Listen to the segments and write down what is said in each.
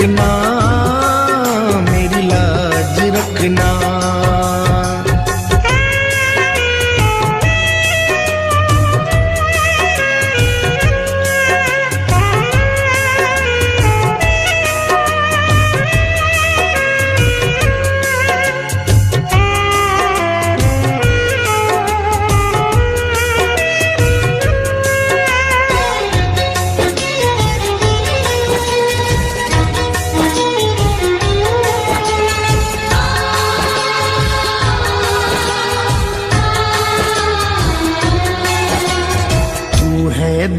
रखना, मेरी लाज रखना।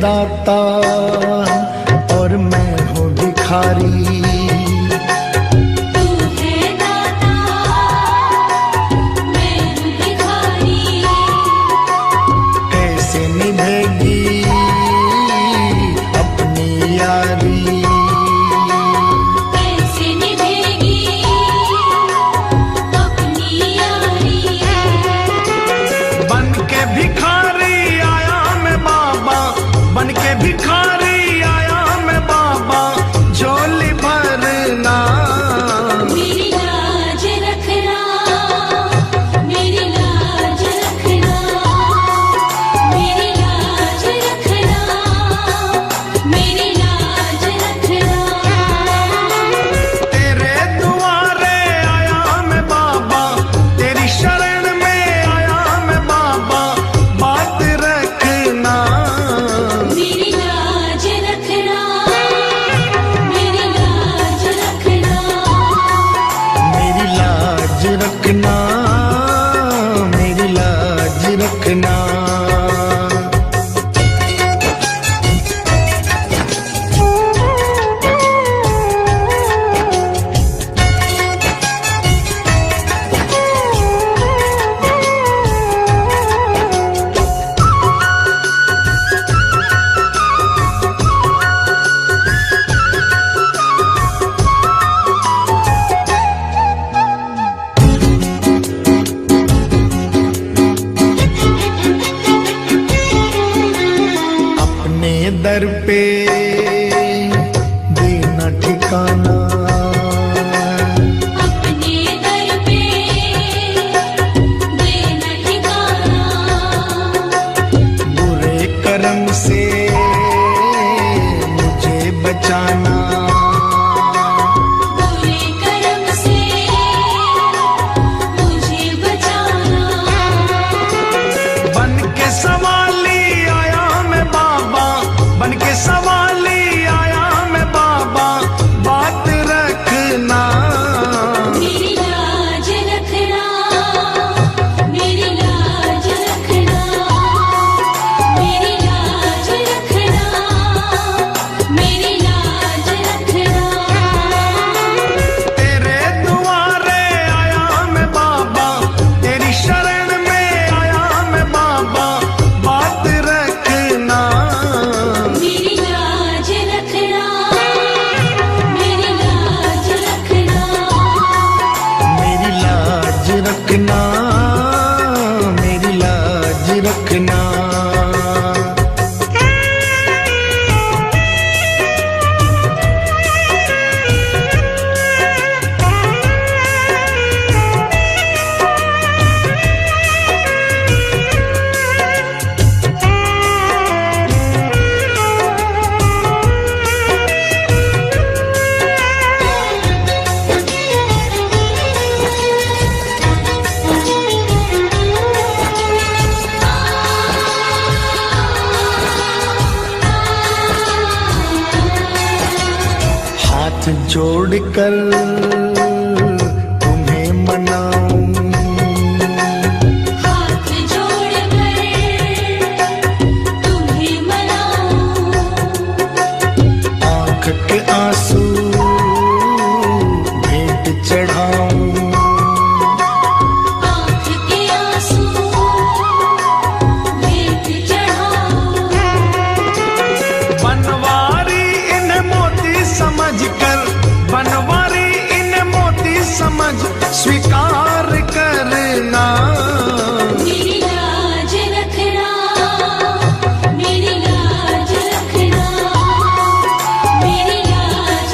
दाता और मैं हूँ भिखारी, तू है दाता मैं हूँ भिखारी। कैसे निभेगी अपनी यारी, कैसे निभेगी अपनी यारी। बन के भिखारी आया मैं बाबा, बन के भिखारी आया मैं बाबा, झोली भरना, मेरी लाज रखना, मेरी लाज रखना, मेरी लाज रखना, मेरी लाज रखना। तेरे दुआरे आया मैं बाबा, तेरी शरण में आया मैं बाबा, बात रखना, मेरी लाज रखना, मेरी लाज रखना। मेरी लाज रखना, मेरी लाज रखना। अपने दर पे देना ठिकाना, अपने दर पे देना ठिकाना। बुरे कर्म से मुझे बचाना, बुरे कर्म से मुझे बचाना। बन के सवाली आया मैं बाबा, बन के सवाली आया मैं बाबा, बात रखना, मेरी लाज रखना, मेरी लाज रखना, मेरी लाज रखना, मेरी लाज रखना। तेरे दुआरे आया मैं बाबा, तेरी शरण में आया मैं बाबा, बात रखना, मेरी लाज रखना, मेरी लाज रखना। मेरी लाज रखना, मेरी लाज रखना। हाथ जोड़कर तुम्हें मनाऊं, हाथ जोड़कर तुम्हें मनाऊं। आंख के आंसू भेंट चढ़ाऊं, आँख के आंसू भेंट चढ़ाऊं। बनवारी इन्हें मोती समझकर, बनवारी इन्हें मोती समझ स्वीकार करना, मेरी लाज रखना, मेरी लाज रखना, मेरी लाज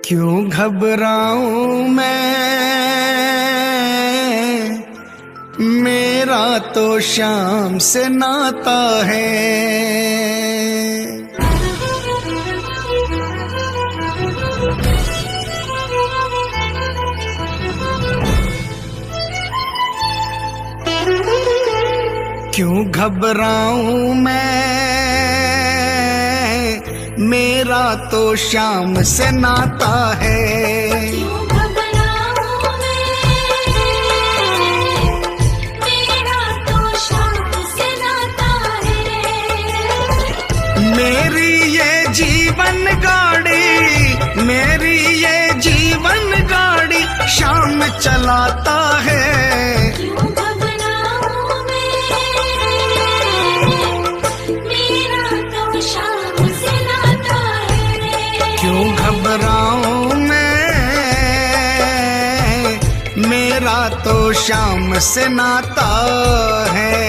क्यों घबराऊं मैं, मेरा तो शाम से नाता है। क्यों घबराऊं मैं, मेरा तो शाम से नाता है। क्यों घबराऊं मैं, मेरा तो शाम से नाता है। मेरी ये जीवन गाड़ी, मेरी ये जीवन गाड़ी शाम चलाता है। क्यों घबराऊं मैं, मेरा तो शाम से नाता है। क्यों घबराऊं मैं, मेरा तो शाम से नाता है।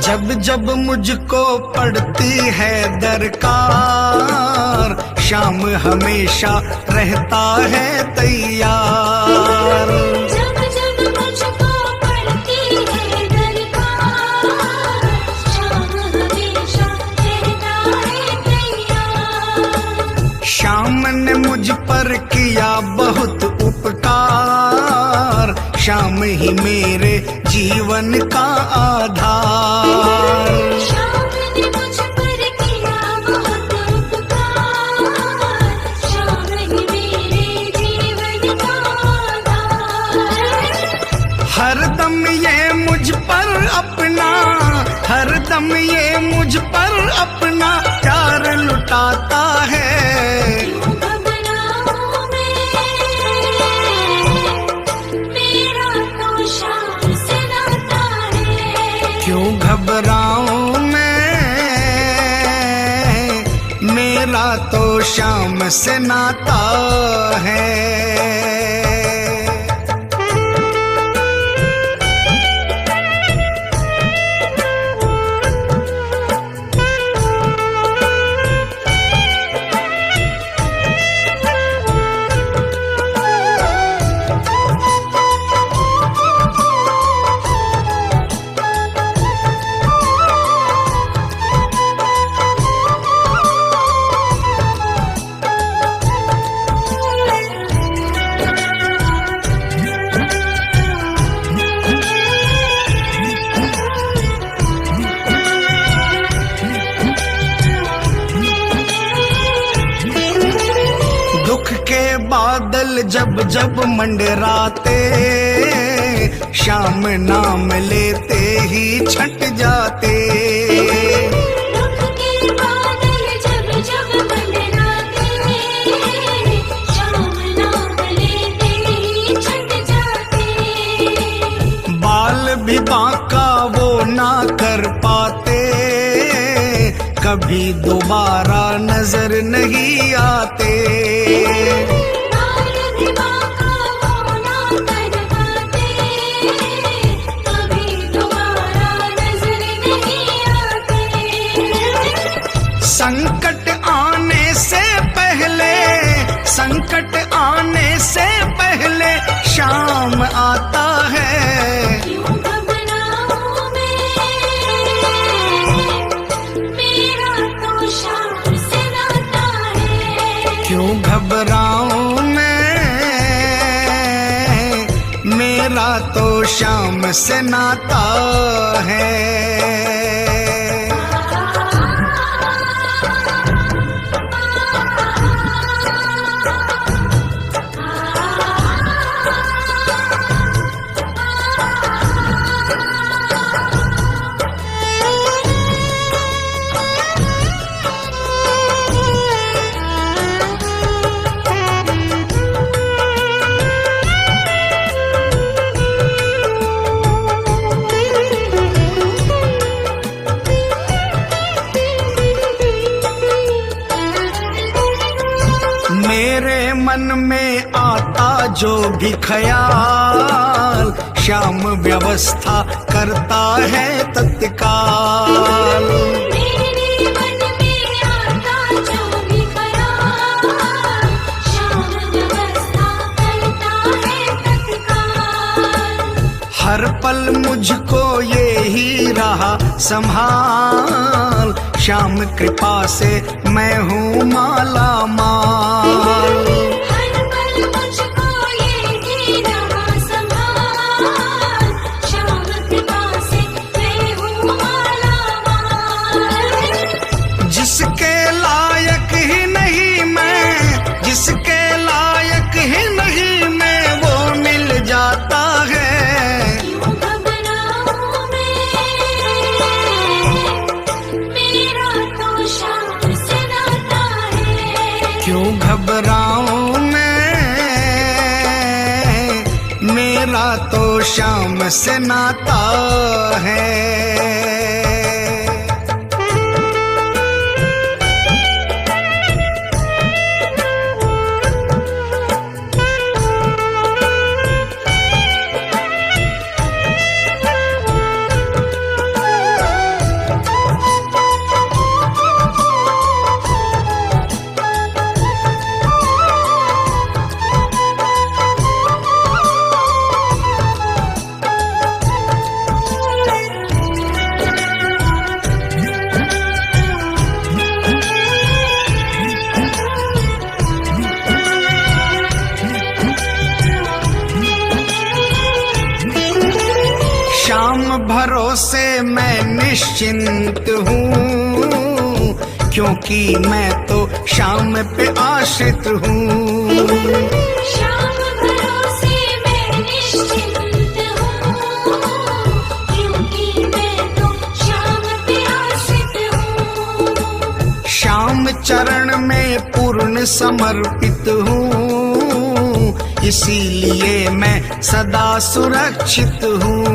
जब जब मुझको पड़ती है दरकार, शाम हमेशा रहता है तैयार। जब जब मुझको पड़ती है दरकार, शाम हमेशा रहता है तैयार। शाम ने मुझ पर किया बहुत उपकार, शाम ही मेरे जीवन का आधार। शाम ने मुझ पर किया बहुत उपकार, शाम ही मेरे जीवन का आधार। हरदम ये मुझ पर अपना, हरदम ये मुझ पर अपना प्यार लुटाता है। क्यों घबराऊं मैं, मेरा तो शाम से नाता है। क्यों घबराऊं मैं, मेरा तो शाम से नाता है। दुख के बादल जब जब मंडराते, शाम नाम लेते ही छट जाते। दुख के बादल जब जब मंडराते, शाम नाम लेते ही छट जाते। बाल भी बांका वो ना कर पाते, कभी दोबारा नजर नहीं आते। बाल भी बांका वो ना कर पाते, कभी दोबारा नजर नहीं आते। संकट आने से पहले, संकट आने से पहले शाम आता है। क्यों घबराऊं मैं, मेरा तो शाम से नाता है। क्यों घबराऊं मैं, मेरा तो शाम से नाता है। जो भी ख्याल श्याम व्यवस्था करता है तत्काल। मेरे मन में आता जो भी ख्याल श्याम व्यवस्था करता है तत्काल। हर पल मुझको ये ही रहा संभाल, श्याम कृपा से मैं हूँ माला माल। हर पल मुझको ये ही रहा संभाल, श्याम कृपा से मैं हूँ माला माल। जिसके लायक ही नहीं मैं, जिसके लायक ही नहीं मैं, वो मिल जाता है। क्यों घबराऊं मैं, मेरा तो श्याम से नाता है। क्यों घबराऊं मैं, मेरा तो श्याम से नाता है। श्याम भरोसे मैं निश्चिंत हूँ, क्योंकि मैं तो श्याम पे आश्रित हूँ। श्याम भरोसे मैं निश्चिंत हूँ, क्योंकि मैं तो श्याम पे आश्रित हूँ। श्याम चरण में पूर्ण समर्पित हूँ, इसीलिए मैं सदा सुरक्षित हूँ।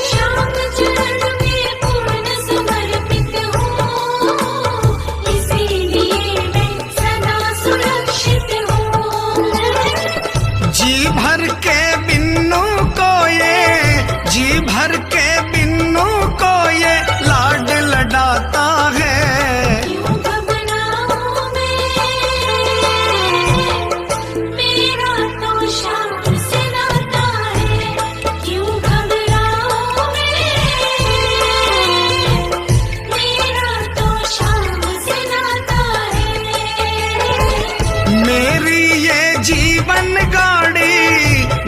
श्याम चरण में पूर्ण समर्पित हूँ, इसीलिए मैं सदा सुरक्षित हूँ। जी भर के बिन्नू को ये, जी भर के बिन्नू को ये लाड लडाता है। क्यों घबराऊं मैं, मेरा तो श्याम से नाता है। क्यों घबराऊं मैं, मेरा तो श्याम से नाता है। मेरी ये जीवन गाड़ी,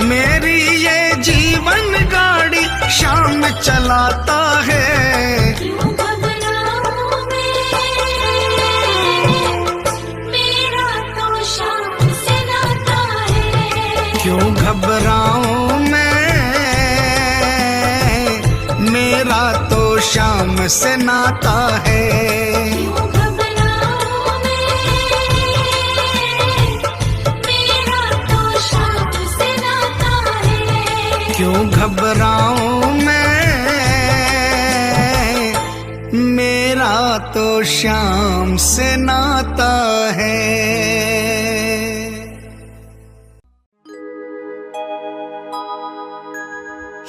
मेरी ये जीवन गाड़ी श्याम चलाता है। क्यों घबराऊं मैं, मेरा तो श्याम से नाता है। क्यों घबराऊं मैं, मेरा तो श्याम से नाता है। क्यों घबराऊं मैं, मेरा तो श्याम से नाता है। क्यों घबराऊं मैं, मेरा तो श्याम से नाता है।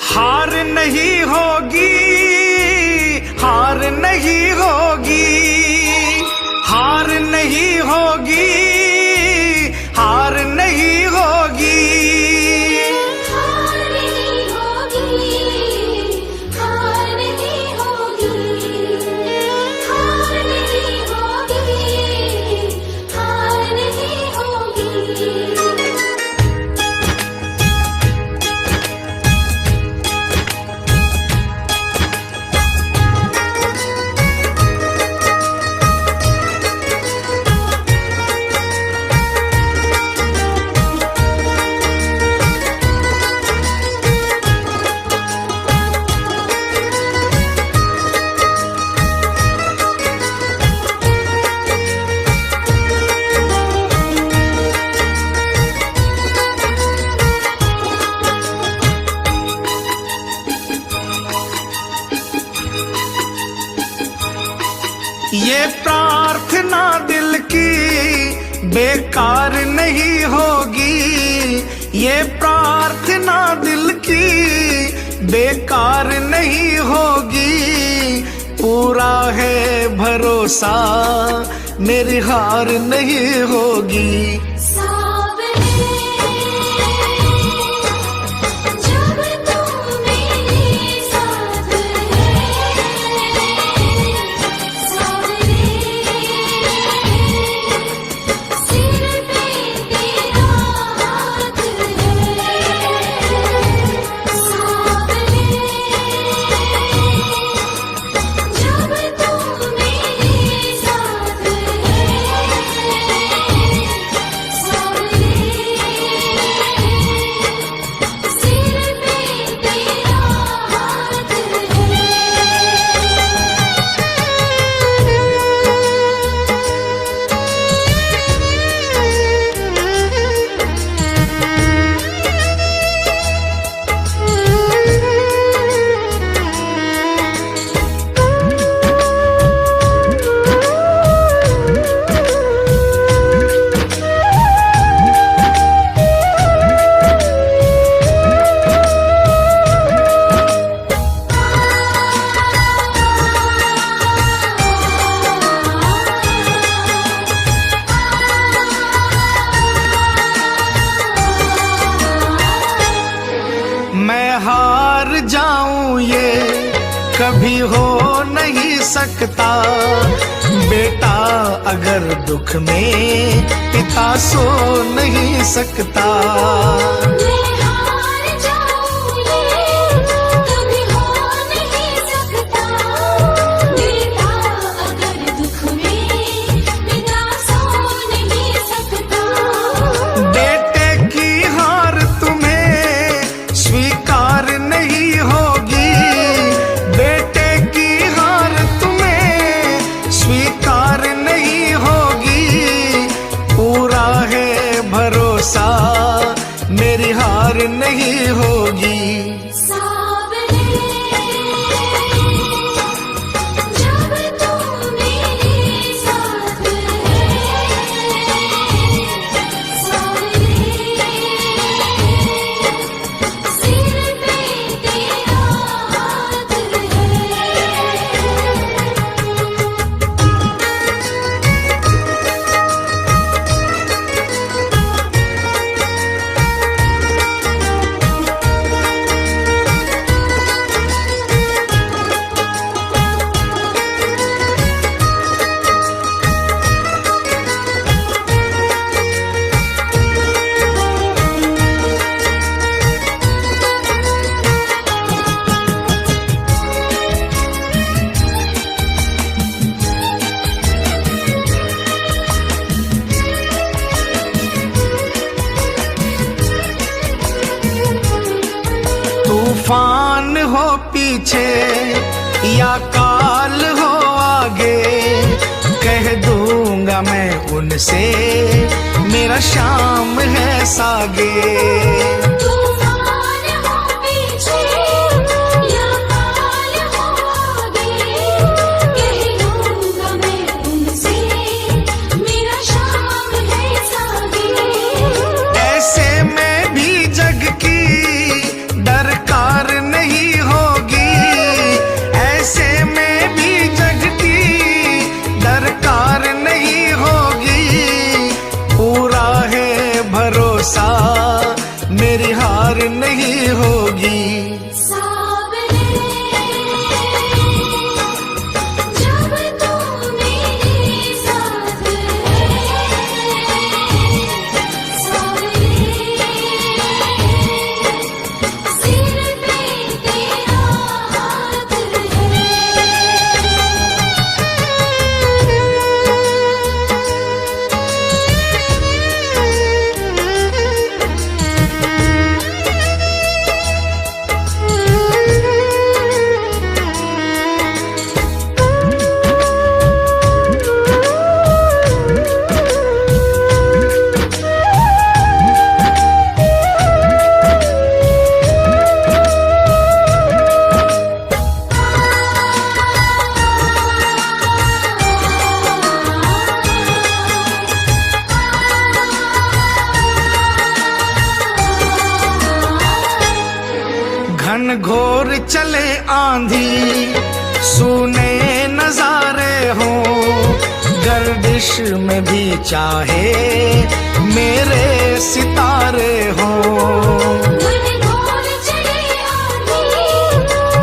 हार नहीं होगी, हार नहीं होगी, हार नहीं होगी, हार नहीं होगी। हार नहीं होगी, हार नहीं होगी, हार नहीं होगी, हार नहीं होगी। ये प्रार्थना दिल की बेकार नहीं होगी, ये प्रार्थना दिल की बेकार नहीं होगी। पूरा है भरोसा, मेरी हार नहीं होगी। सावरे जब तू मेरे साथ है, सावरे सिर पे तेरा हाथ है, सावरे जब तू मेरे साथ है, सावरे सिर पे तेरा हाथ है। मैं हार जाऊं ये कभी हो नहीं सकता। बेटा अगर दुख में पिता सो नहीं सकता। मैं हार जाऊं ये कभी हो नहीं सकता। बेटा अगर दुख में पिता सो नहीं सकता। बेटे की हार तुम्हें स्वीकार नहीं होगी। बेटे की हार तुम्हें स्वीकार नहीं होगी। पूरा है भरोसा, मेरी हार नहीं होगी। सावरे जब तू मेरे साथ है, सावरे सिर पे तेरा हाथ है। तूफान हो पीछे या काल हो आगे, कह दूंगा मैं उनसे मेरा शाम है सागे। तूफान हो पीछे या काल हो आगे, कह दूंगा मैं उनसे मेरा शाम है सागे। ऐसे में भी जग की दरकार नहीं होगी। ऐसे में भी जग की दरकार नहीं होगी। पूरा है भरोसा, मेरी आंधी सुने नजारे हो, गर्दिश में भी चाहे मेरे सितारे हो। घनघोर चले आंधी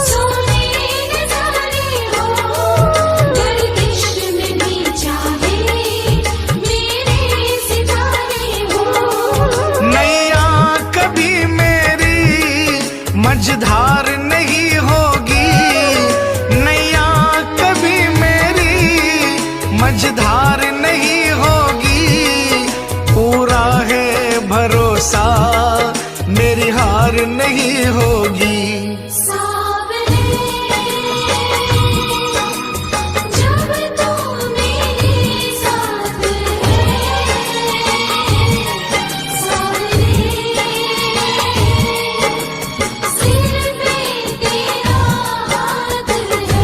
सोने नजारे हो, गर्दिश में भी चाहे मेरे सितारे हो। नैया कभी मेरी मझधार नहीं होगी, नैया कभी मेरी मझधार नहीं होगी। पूरा है भरोसा मेरी हार नहीं होगी। सावरे जब तू मेरे साथ है, सावरे सिर पे तेरा हाथ है।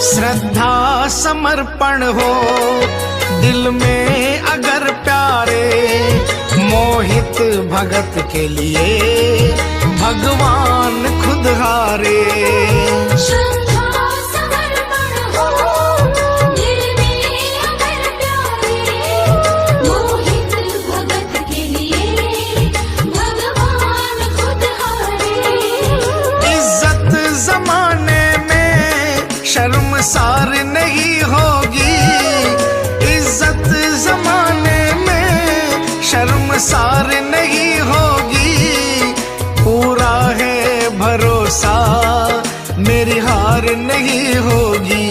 श्रद्धा समर्पण हो दिल में अगर प्यारे, मोहित भगत के लिए भगवान खुद हारे। श्रद्धा समर्पण हो दिल में अगर प्यारे, मोहित भगत के लिए भगवान खुद हारे। इज्जत जमाने में शर्मसार नहीं होगी, इज्जत जमाने में शर्मसार नहीं होगी। पूरा है भरोसा मेरी हार नहीं होगी।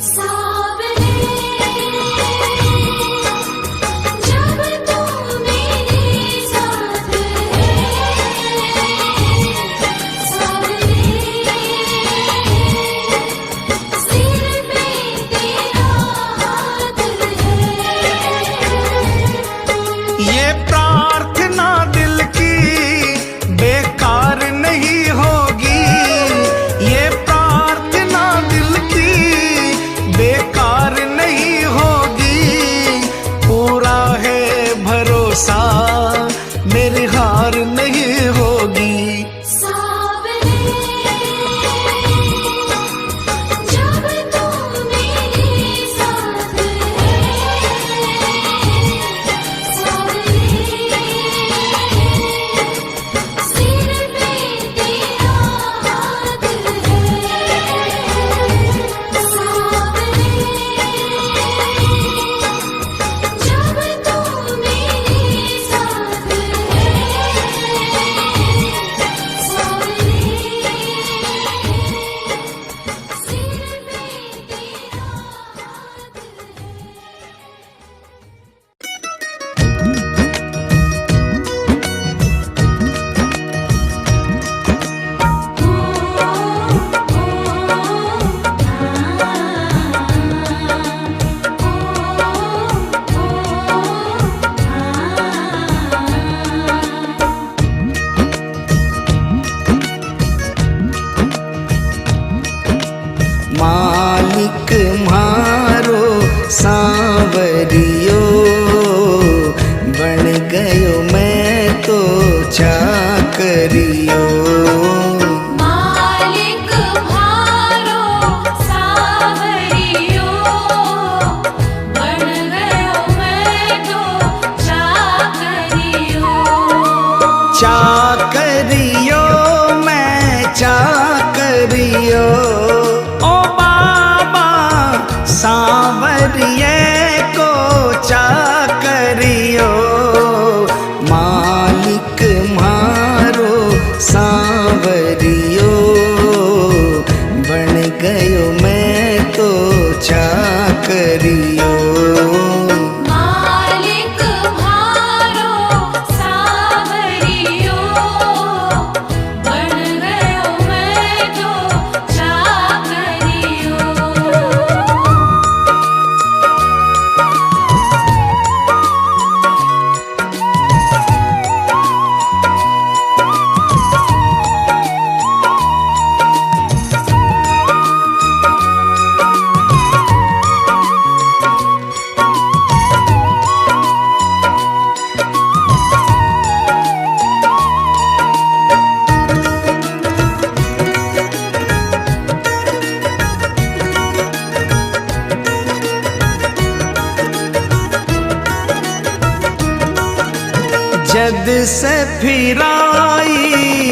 सावरे जब तू मेरे साथ है, सावरे सिर पे तेरा हाथ है। ये प्रार्थना दिल की बेकार नहीं होगी, ये प्रार्थना दिल की बेकार नहीं होगी। पूरा है भरोसा मेरी हार नहीं होगी। सावरे जब तू मेरे साथ है, सावरे सिर पे तेरा हाथ है। सावरे जब तू मेरे साथ मालिक मारो सांवरियो, बन गयो मैं तो चाकरियो। मालिक भारो सावरियो, बन गयो मैं तो चाकरियो। चाकरियो मैं चाकरियो, ओ बाबा सांवरिये को चा जद से फिराई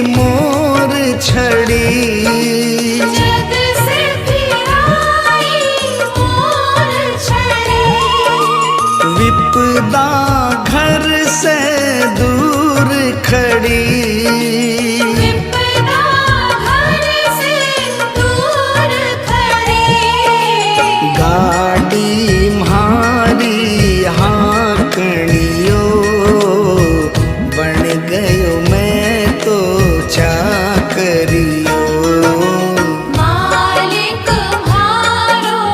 मोर छड़ी, जद से फिराई मोर छड़ी, विपदा घर से दूर खड़ी, विपदा घर से दूर खड़ी, गाड़ी म्हारी हाँकड़ियो, बन गयो मैं तो चाकरियो। मालिक म्हारो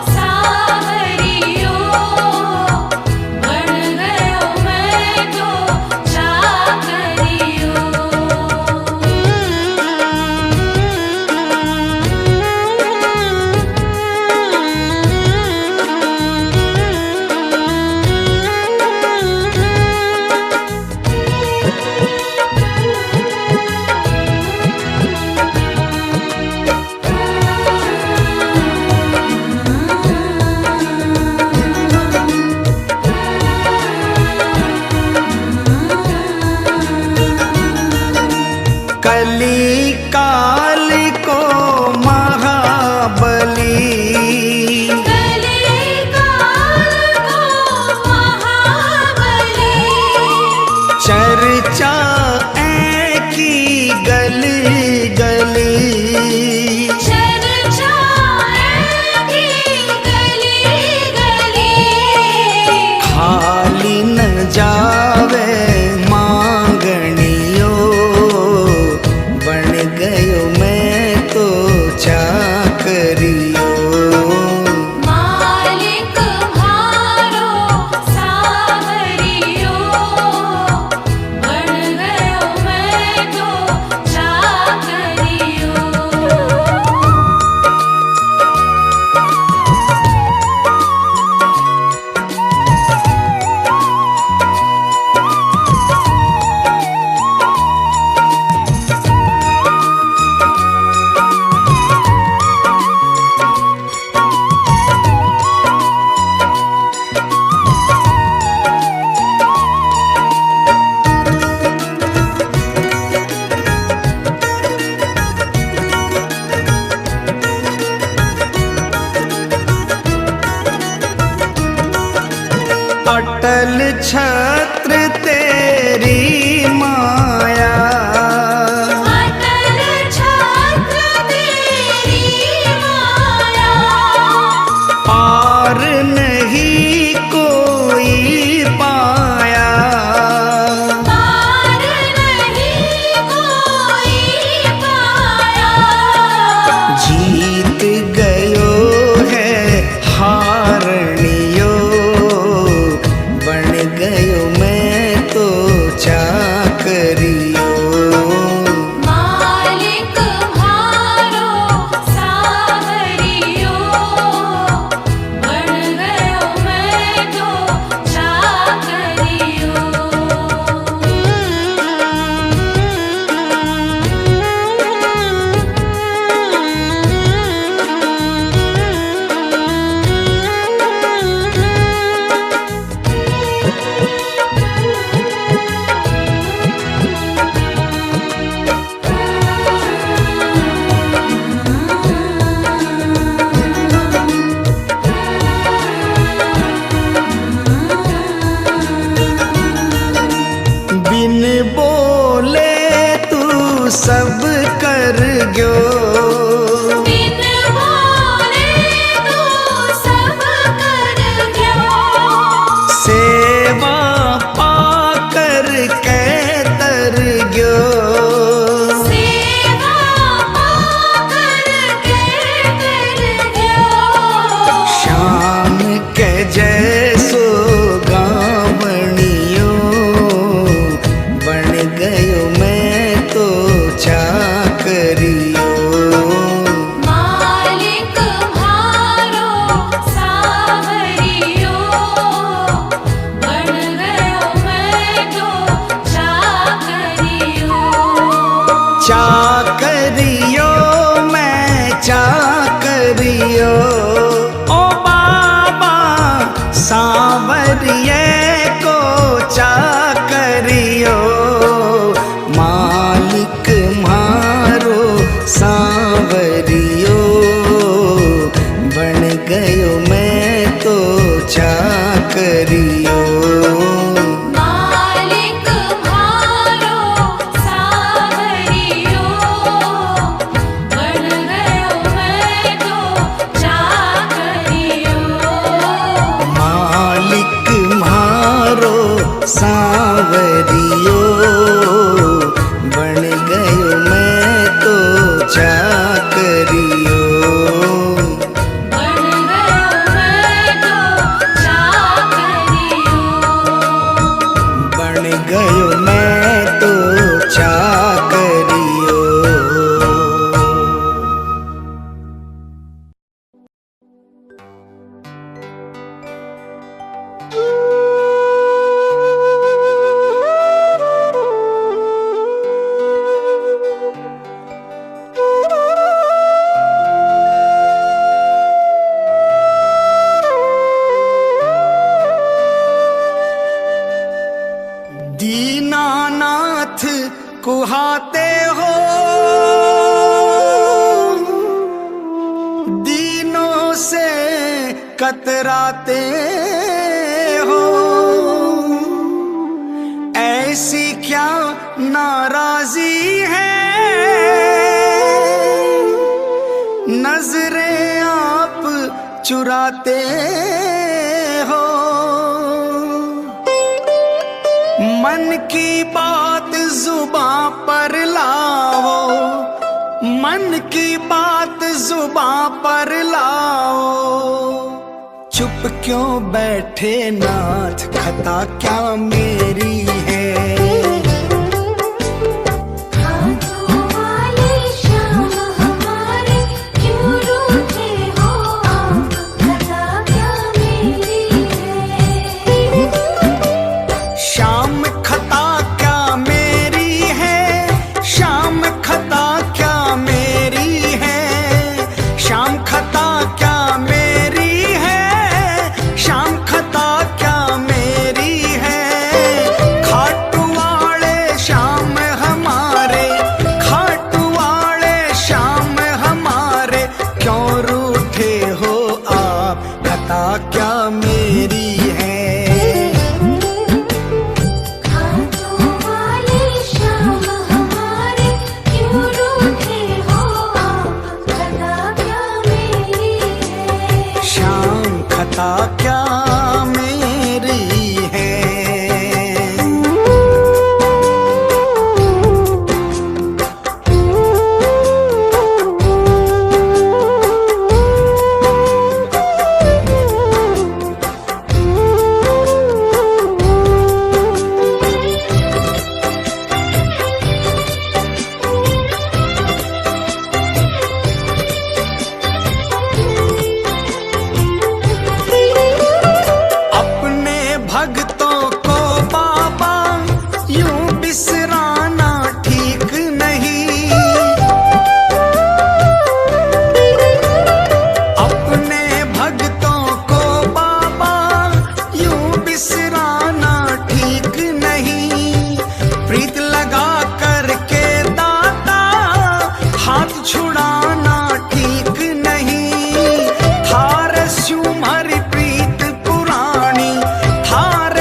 सावरियो, बन गयो मैं तो चाकरियो। कली काल को महाबली, कली काल को महाबली, चर्चा की गली गली, चर्चा की गली गली, खाली न जावे मांगनियो, बन गयो मैं तो चाकरियो। मालिक म्हारो सावरियो, बन गयो मैं तो चाकरियो। अटल छत्र तेरी माया, अटल छत्र तेरी माया, पार नहीं कोई पाया, पार नहीं कोई पाया, जीत गयो है हारनियो, बन गयो मैं तो चाकरियो। मालिक म्हारो सावरियो, बन गयो मैं तो चाकरियो। बिन बोले तू सब कर गयो, बिन बोले तू सब कर गयो, सेवा पाकर के तर गयो, सेवा पाकर के कर गयो, श्याम के जैसो गावणियो, बन गयो मैं तो चाकरियो। मालिक म्हारो सावरियो, बन गयो मैं तो चाकरियो। चाकरियो मैं चाकरियो, ओ बाबा सांवरिये को चाकरियो। करियो। मालिक म्हारो सावरियो, बन गयो मैं तो चाकरियो। मालिक म्हारो सांवरियो, बन गयो मैं तो चाकरियो। बन गयो मैं तो चाकरियो। बन गयो मैं तो चाकरियो। दीनानाथ कुहाते हो, दीनों से कतराते हो। ऐसी क्या नाराजी है, नजरें आप चुराते हो। मन की बात जुबां पर लाओ, मन की बात जुबां पर लाओ। चुप क्यों बैठे नाथ, खता क्या मेरी है। हाथों वाले श्याम हमारे, क्यों रूठे हो आप, खता क्या मेरी है। शाम खता क्या मेरी है, शाम खता क्या मेरी है। शाम खता क्या मेरी है, शाम खता क्या मेरी है। खाटू वाले श्याम हमारे, खाटू वाले श्याम हमारे, क्यों रूठे हो आप, खता क्या मेरी है। हाथों वाले श्याम हमारे, क्यों रूठे हो आप, खता क्या मेरी है। शाम खता क्या मेरी है। अपने भक्तों को बाबा यूं बिसराना ठीक नहीं। अपने भक्तों को बाबा यूं बिसराना ठीक नहीं। प्रीत लगा करके दाता हाथ छुड़ाना ठीक नहीं। थार स्यूं हरी प्रीत पुरानी, थार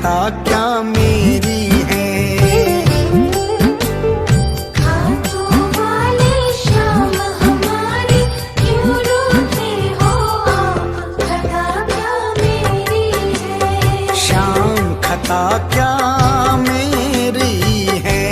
खता क्या मेरी है। खाटू वाले श्याम हमारे क्यों रूठे हो आप, खता क्या मेरी है। श्याम खता क्या मेरी है।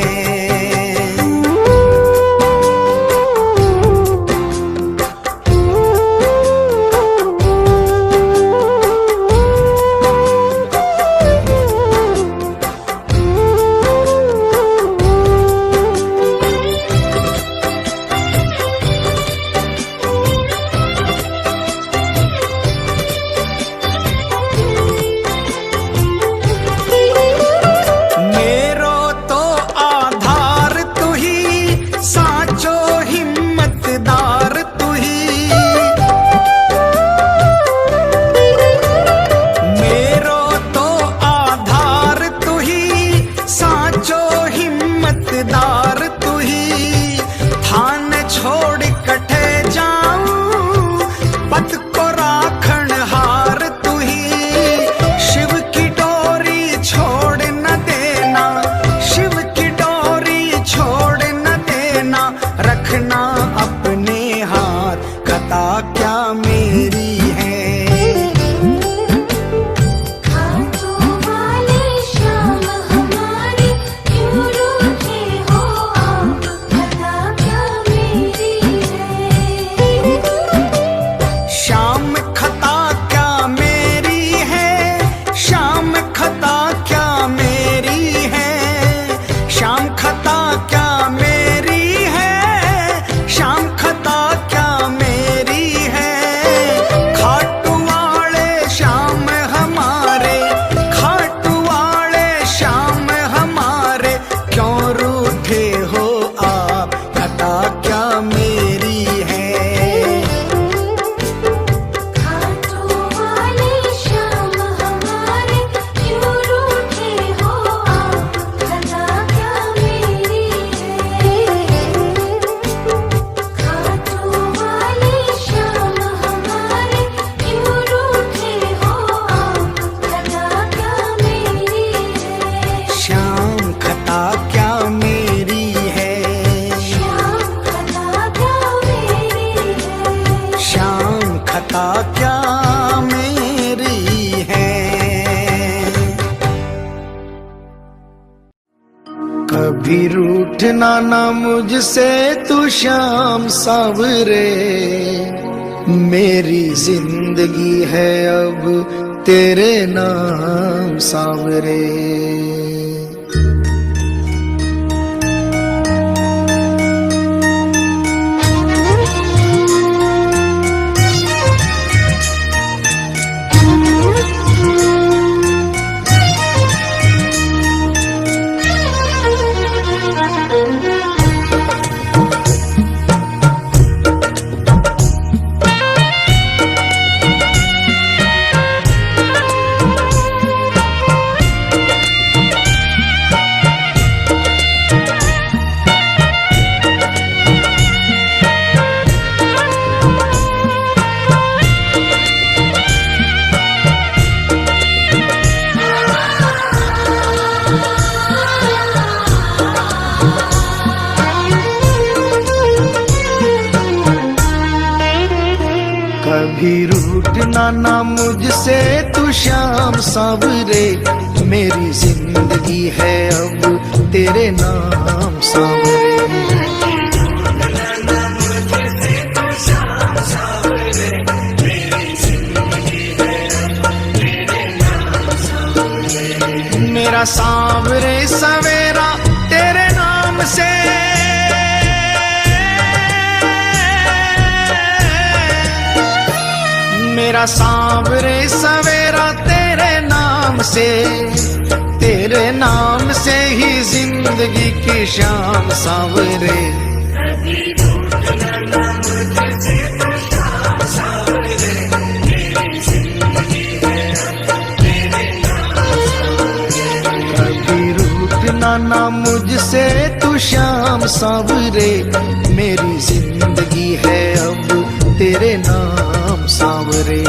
मेरो तो आधार तू ही, साचो हिम्मतदार तू ही। मेरो तो आधार तू ही, साचो हिम्मतदार तू ही। थान छोड़ कठे जाऊं, पत को राखण हार तू ही। शिव की डोरी छोड़ न देना, शिव की डोरी छोड़ न देना। रखना अपने हाथ, खता क्या मेरी है। खाटू वाले श्याम हमारे क्यों रूठे हो आप, खता क्या मेरी है। श्याम खता क्या मेरी है, श्याम खता क्या मेरी है। श्याम खता क्या मेरी है, श्याम खता क्या मेरी है। खाटू वाले श्याम हमारे, खाटू वाले श्याम हमारे क्यों रूठे हो आप, खता क्या मेरी है। खाटू वाले श्याम हमारे क्यों रूठे हो आप, खता क्या मेरी है। खाटू वाले श्याम हमारे क्यों रूठे हो आप, खता क्या मेरी है। श्याम खता क्या मेरी है। श्याम खता क्या मेरी है। श्याम खता क्या मेरी है। कभी रूठना ना मुझसे तू श्याम सावरे, मेरी जिंदगी है अब तेरे नाम सावरे। कभी रूठना ना मुझसे तू श्याम सावरे, मेरी जिंदगी है अब तेरे नाम सावरे। मेरा सांवरे सवेरा तेरे नाम से, मेरा सांवरे सवेरा तेरे नाम से। तेरे नाम से ही जिंदगी की शाम सांवरे। कभी रूठना ना मुझसे तू श्याम सांवरे, मेरी जिंदगी है अब तेरे नाम सांवरे।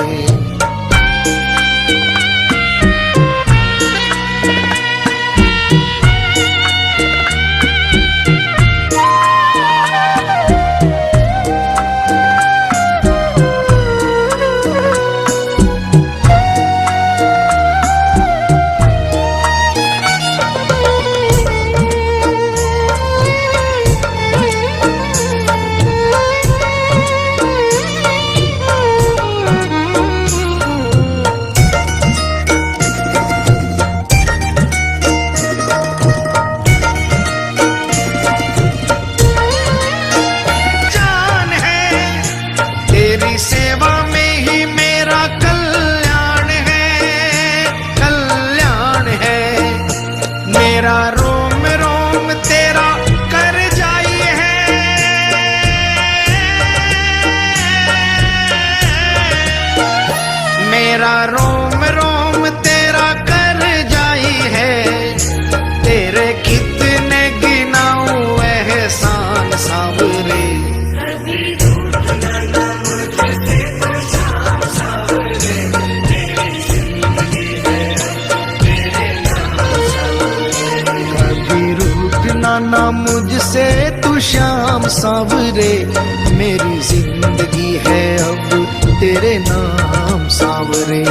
मेरा रोम रोम तेरा कर जाई है, तेरे कितने गिनाऊं एहसान सांवरे। कभी रूठना ना मुझसे तू श्याम सांवरे, मेरी जिंदगी है अब तेरे नाम सांवरे।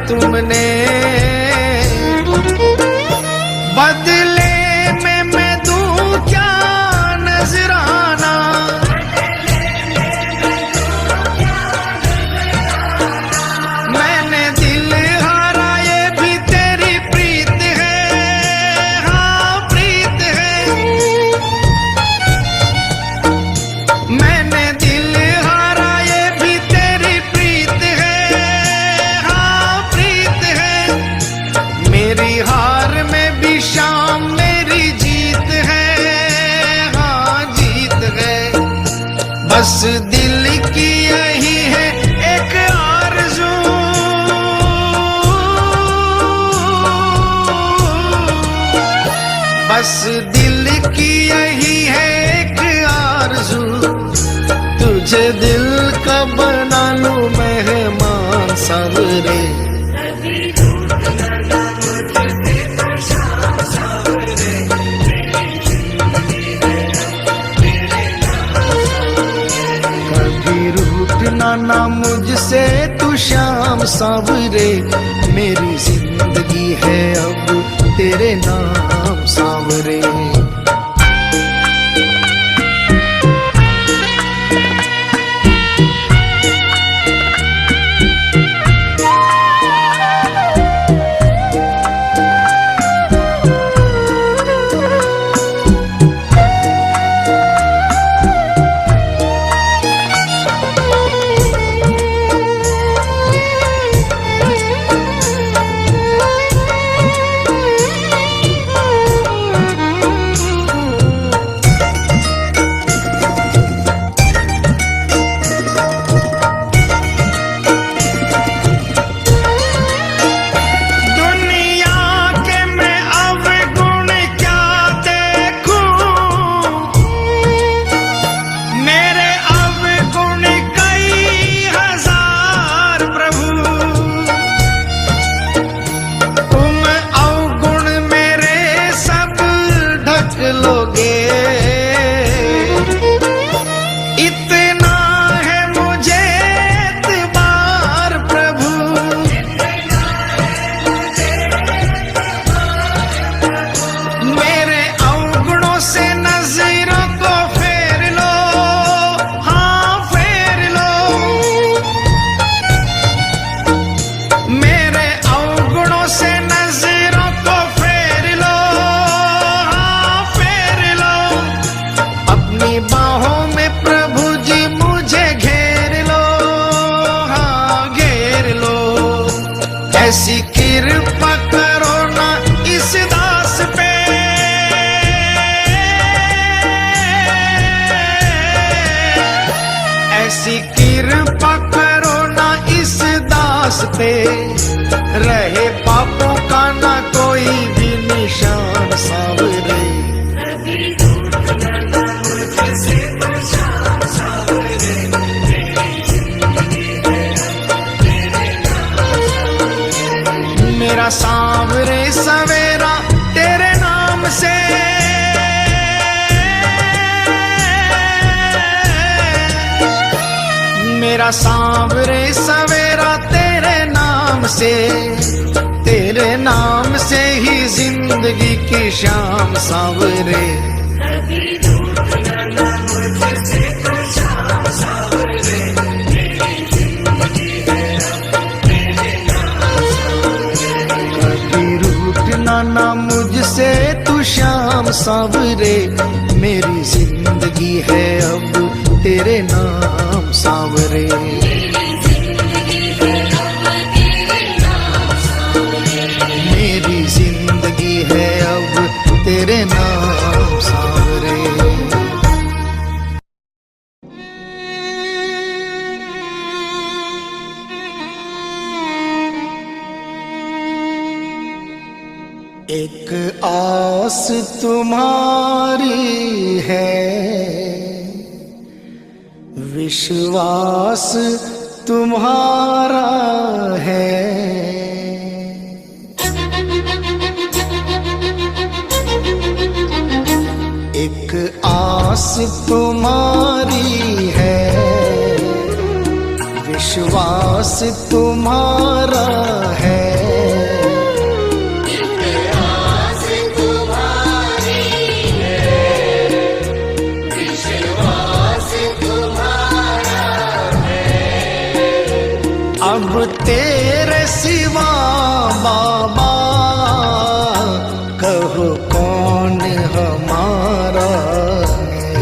तुमने बदले में मैं दूं क्या नजराना, मैंने दिल हारा ये भी तेरी प्रीत है, हाँ प्रीत है। मैंने दिल हारा ये भी तेरी प्रीत है, मेरी हार में भी शाम मेरी जीत है, हाँ जीत है। बस दिल की यही है एक आरज़ू, बस दिल की यही है एक आरज़ू, तुझे दिल का बना लूं मेहमान सांवरे। रूठना ना मुझसे तू श्याम सांवरे, मेरी जिंदगी है अब तेरे नाम सांवरे। ऐसी कृपा करो ना इस दास पे, ऐसी कृपा करो ना इस दास पे, रहे पापों का ना कोई भी निशान सा मेरा सांवरे सवेरा तेरे नाम से ही जिंदगी की शाम सांवरे। कभी रूठना ना मुझसे तू शाम सांवरे, मेरी जिंदगी है अब तेरे नाम सांवरे। मेरी जिंदगी है अब तेरे नाम सांवरे। एक आस तुम्हारी है, विश्वास तुम्हारा है। एक आस तुम्हारी है, विश्वास तुम्हारा है। अब तेरे सिवा बाबा कहो कौन हमारा है।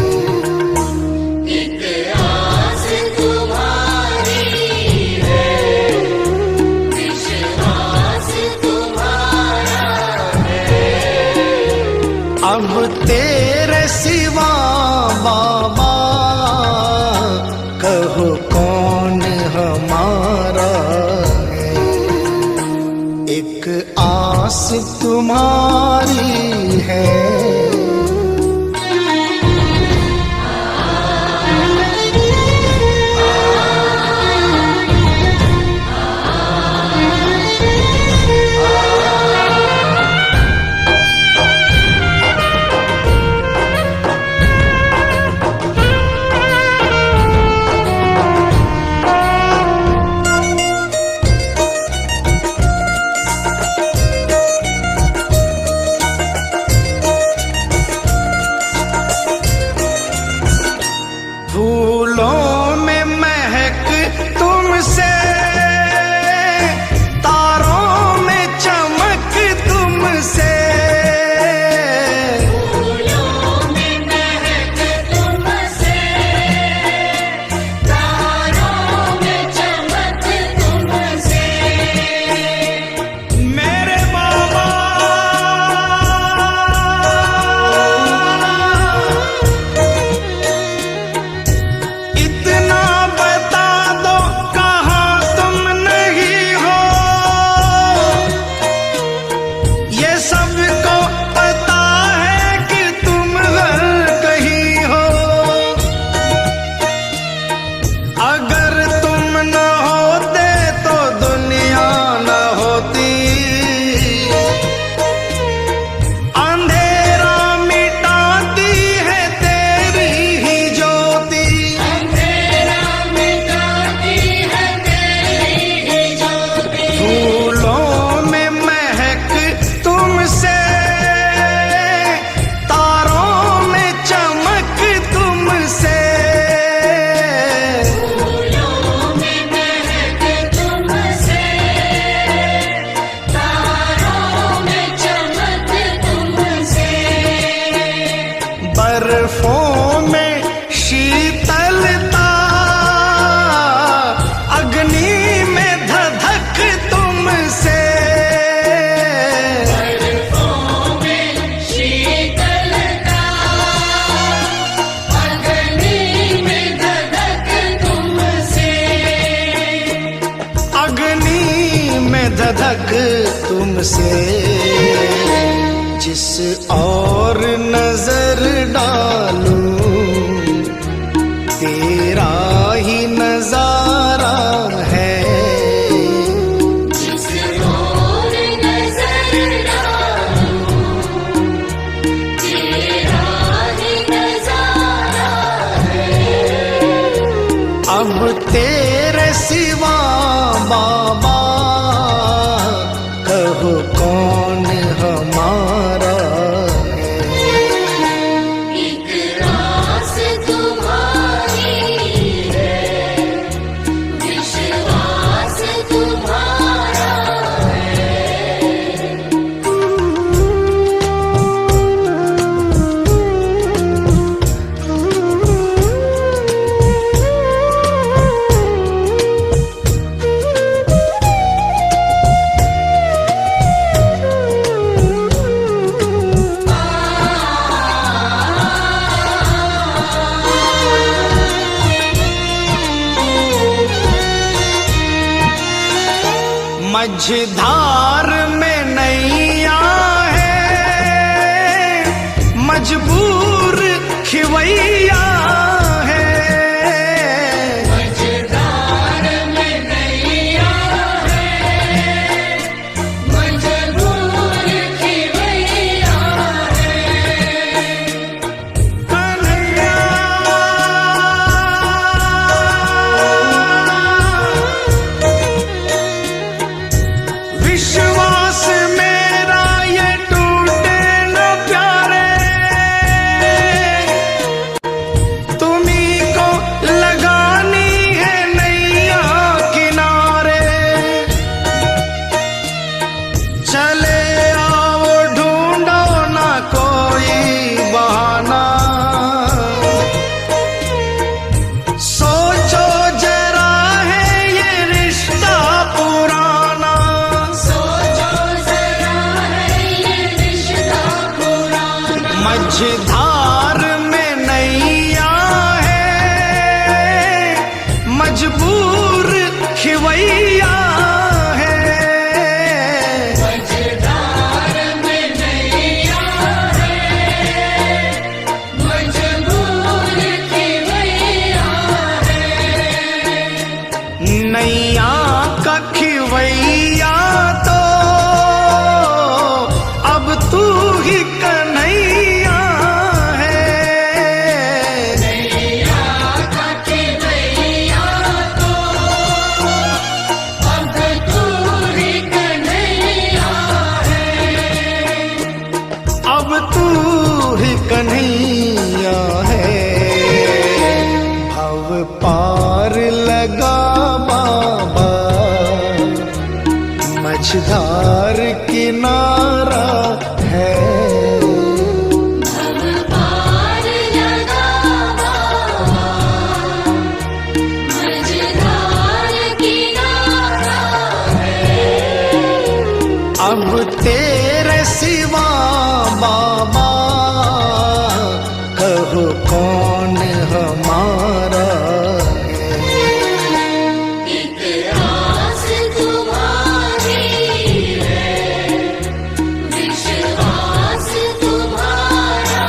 एक आस तुम्हारी है, विश्वास तुम्हारा है। अब तेरे सिवा बाबा कहो कौन हमारा है। एक आस तुम्हारी है। फूलों में महक तुमसे, तारों में चमक तुमसे। फूलों में महक तुमसे, तारों में चमक तुमसे। मेरे बाबा इतना बता दो कहाँ तुम नहीं हो, ये सबको पता है कि तुम हर कहीं हो। अगर तुम न होते तो दुनिया न होती, अंधेरा मिटाती है तेरी ही ज्योति। अंधेरा मिटाती है तेरी ही ज्योति। फूलों में महक तुमसे, तारों में चमक तुमसे। फूलों में महक तुमसे, तारों में चमक तुमसे। बर्फों में शीतलता, अग्नि में धधक तुमसे। बर्फों में शीतलता, अग्नि में धधक तुमसे। अग्नि में धधक तुमसे। जिस और नजर डालूं तेरा ही नजारा है। जिस ओर नजर डालूं, तेरा ही नजारा है। अब तेरे मझधार में नैया है, मजबूर खिवैया है। मझधार में नैया है, मजबूर खिवैया है। कन्हैया विश्वास मेरा ये टूटे न प्यारे, तुम्ही को लगानी है नैया किनारे। चले आओ ढूंढो ना कोई बहाना, सोचो जरा है ये रिश्ता पुराना। सोचो जरा है ये रिश्ता पुराना। मझधार में नैया है, मजबूर खिवैया है। मझधार में नैया है, मजबूर खिवैया है। नैया का खिवैया तो अब तू ही कन्हैया है। नैया का खिवैया तो अब तू ही कन्हैया है। अब तू ही कन्हैया है। भव पार लगा बाबा, मझधार किनारा है। भव पार लगा बाबा, मझधार किनारा है। अब तेरे सिवा बाबा, कहो कौन हमारा है। एक आस तुम्हारी है, विश्वास तुम्हारा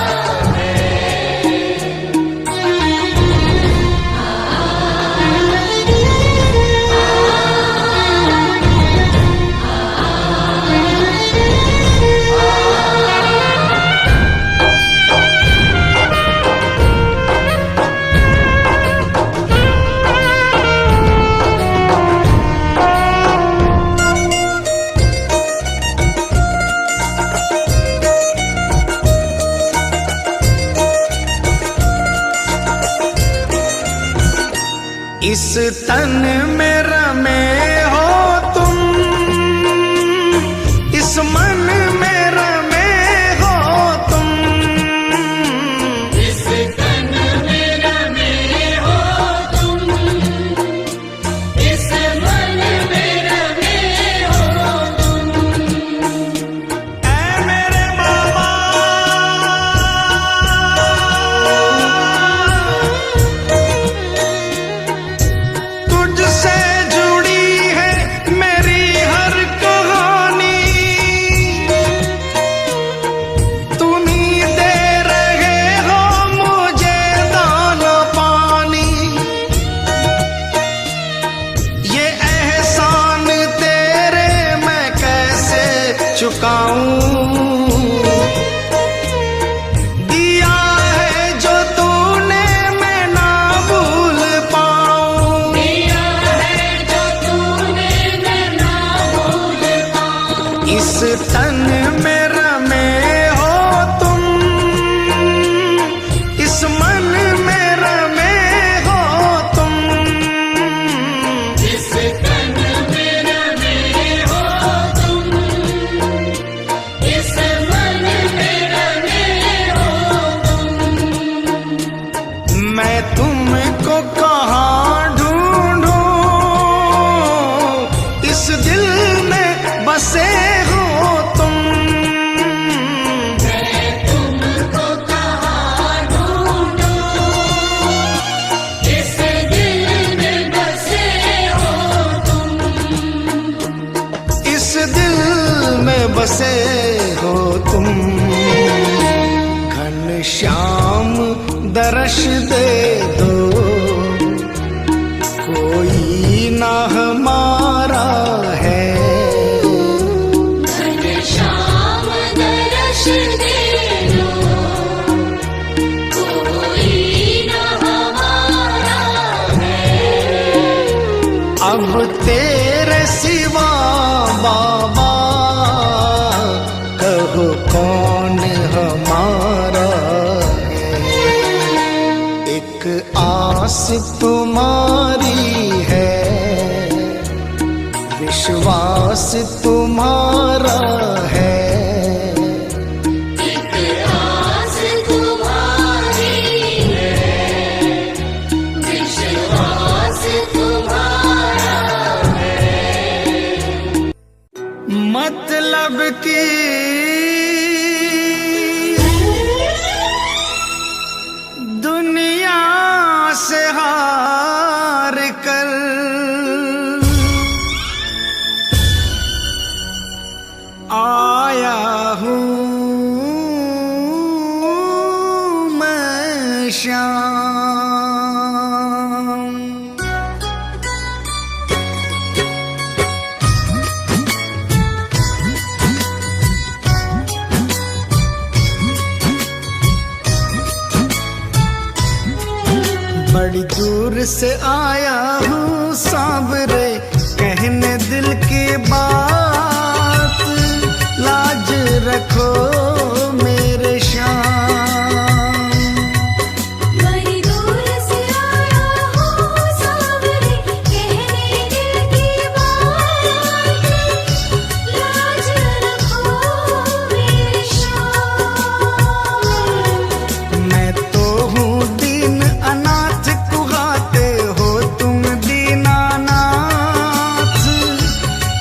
इस तन में रमे हो तुम, इस मन में रमे हो तुम। इस तन में रमे हो तुम, इस मन में रमे हो तुम। ऐ मेरे बाबा, तुझसे दर्श दे दो, कोई ना हमारा है। घनश्याम दर्श दे दो, कोई न हमारा है। अब तेरे सिवा बाबा कहो कौन हमारा है। एक आस तुम्हारी है, विश्वास तुम्हारा है। एक आस तुम्हारी है, विश्वास तुम्हारा है। मतलब की दुनिया से हार कर आया हूँ मैं श्याम। बड़ी दूर से आया हूँ सांवरे, कहने दिल की बात। लाज रखो मेरे श्याम। बड़ी दूर से आया हूँ सांवरे, कहने दिल की बात। लाज रखो मेरे श्याम। मैं तो हूँ दीन अनाथ, कुहाते हो तुम दीनानाथ।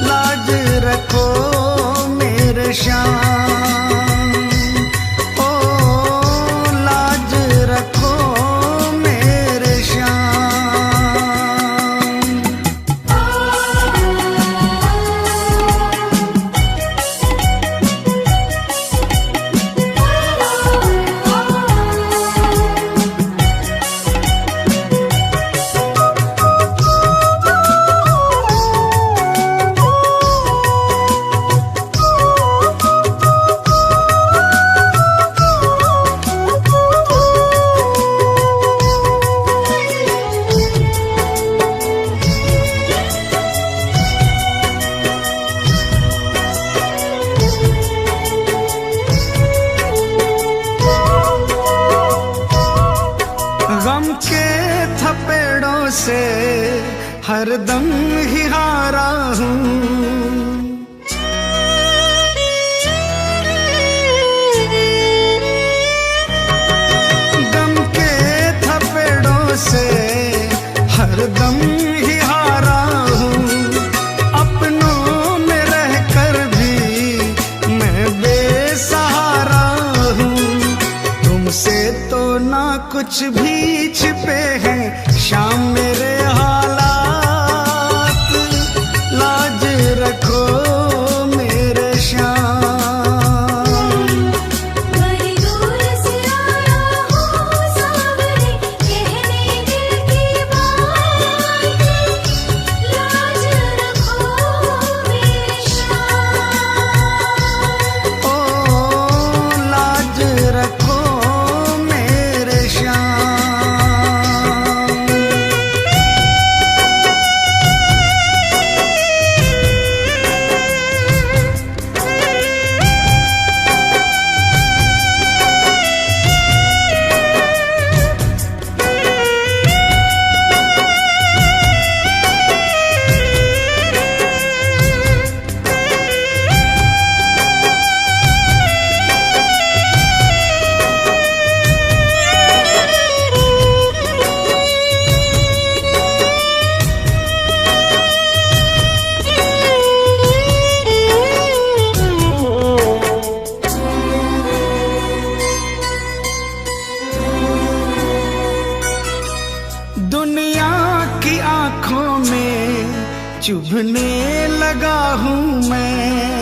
लाज रखो मेरे श्याम, ओ लाज रखो मेरे श्याम। गम के थपेड़ों से हरदम ही हारा हूँ। गम के थपेड़ों से हरदम ही हारा हूँ। अपनों में रहकर भी मैं बेसहारा हूँ। तुमसे तो ना कुछ भी छिपे हैं शाम मेरे हालात। लाज रखो मेरे श्याम। बड़ी दूर से आया हूँ सांवरे, कहने दिल की बात। लाज रखो मेरे श्याम। ओ लाज रखो मेरे श्याम। दुनिया की आंखों में चुभने लगा हूँ मैं।